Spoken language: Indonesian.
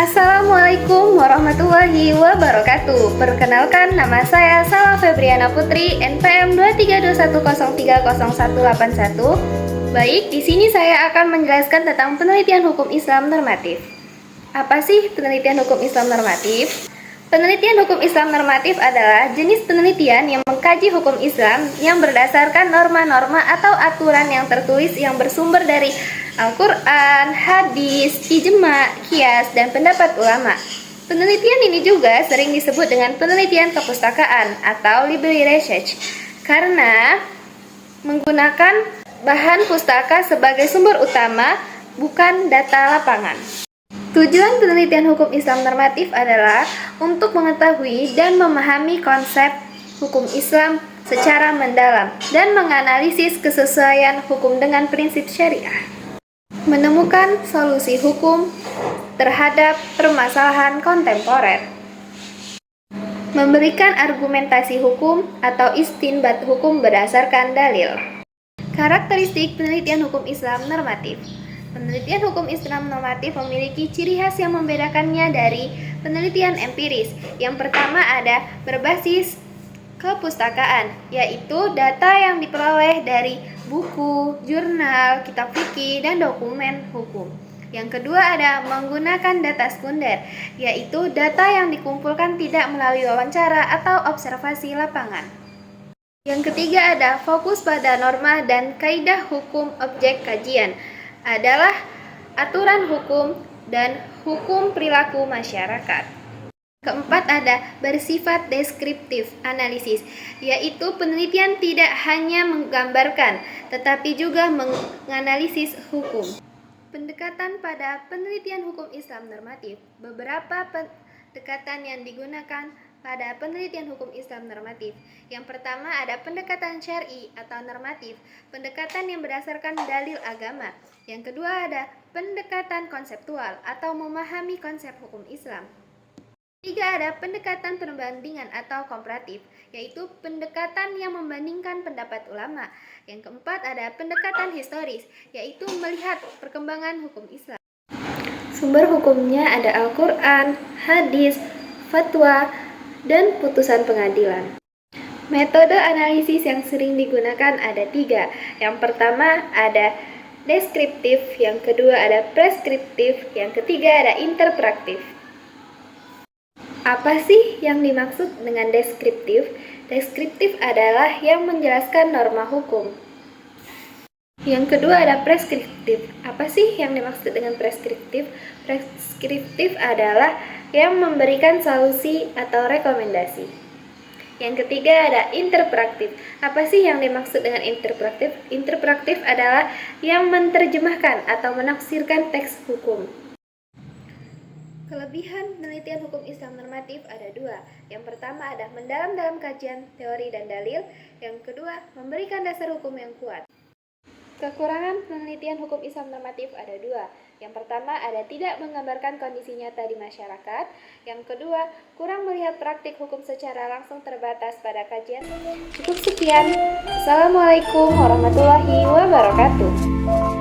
Assalamualaikum warahmatullahi wabarakatuh. Perkenalkan, nama saya Salwa Febriana Putri, NPM 2321030181. Baik, di sini saya akan menjelaskan tentang penelitian hukum Islam normatif. Apa sih penelitian hukum Islam normatif? Penelitian hukum Islam normatif adalah jenis penelitian yang mengkaji hukum Islam yang berdasarkan norma-norma atau aturan yang tertulis yang bersumber dari Al-Quran, hadis, ijma, qiyas, dan pendapat ulama. Penelitian ini juga sering disebut dengan penelitian kepustakaan atau library research karena menggunakan bahan pustaka sebagai sumber utama, bukan data lapangan. Tujuan penelitian hukum Islam normatif adalah untuk mengetahui dan memahami konsep hukum Islam secara mendalam dan menganalisis kesesuaian hukum dengan prinsip syariah. Menemukan solusi hukum terhadap permasalahan kontemporer. Memberikan argumentasi hukum atau istinbat hukum berdasarkan dalil. Karakteristik penelitian hukum Islam normatif. Penelitian hukum Islam normatif memiliki ciri khas yang membedakannya dari penelitian empiris. Yang pertama ada berbasis kepustakaan, yaitu data yang diperoleh dari buku, jurnal, kitab fikih, dan dokumen hukum. Yang kedua ada menggunakan data sekunder, yaitu data yang dikumpulkan tidak melalui wawancara atau observasi lapangan. Yang ketiga ada fokus pada norma dan kaidah hukum. Objek kajian adalah aturan hukum dan hukum perilaku masyarakat. Keempat ada bersifat deskriptif analisis, yaitu penelitian tidak hanya menggambarkan tetapi juga menganalisis hukum. Pendekatan pada penelitian hukum Islam normatif. Beberapa pendekatan yang digunakan pada penelitian hukum Islam normatif. Yang pertama ada pendekatan syar'i atau normatif, pendekatan yang berdasarkan dalil agama. Yang kedua ada pendekatan konseptual atau memahami konsep hukum Islam. Ketiga ada pendekatan perbandingan atau komparatif, yaitu pendekatan yang membandingkan pendapat ulama. Yang keempat ada pendekatan historis, yaitu melihat perkembangan hukum Islam. Sumber hukumnya ada Al-Quran, hadis, fatwa, dan putusan pengadilan. Metode analisis yang sering digunakan ada 3. Yang pertama ada deskriptif, yang kedua ada preskriptif, yang ketiga ada interpraktif. Apa sih yang dimaksud dengan deskriptif? Deskriptif adalah yang menjelaskan norma hukum. Yang kedua ada preskriptif. Apa sih yang dimaksud dengan preskriptif? Preskriptif adalah yang memberikan solusi atau rekomendasi. Yang ketiga ada interpraktif. Apa sih yang dimaksud dengan interpraktif? Interpraktif adalah yang menerjemahkan atau menafsirkan teks hukum. Kelebihan penelitian hukum Islam normatif ada 2. Yang pertama ada mendalam dalam kajian teori dan dalil. Yang kedua, memberikan dasar hukum yang kuat. Kekurangan penelitian hukum Islam normatif ada 2. Yang pertama ada tidak menggambarkan kondisi nyata di masyarakat. Yang kedua, kurang melihat praktik hukum secara langsung, terbatas pada kajian. Cukup sekian. Assalamualaikum warahmatullahi wabarakatuh.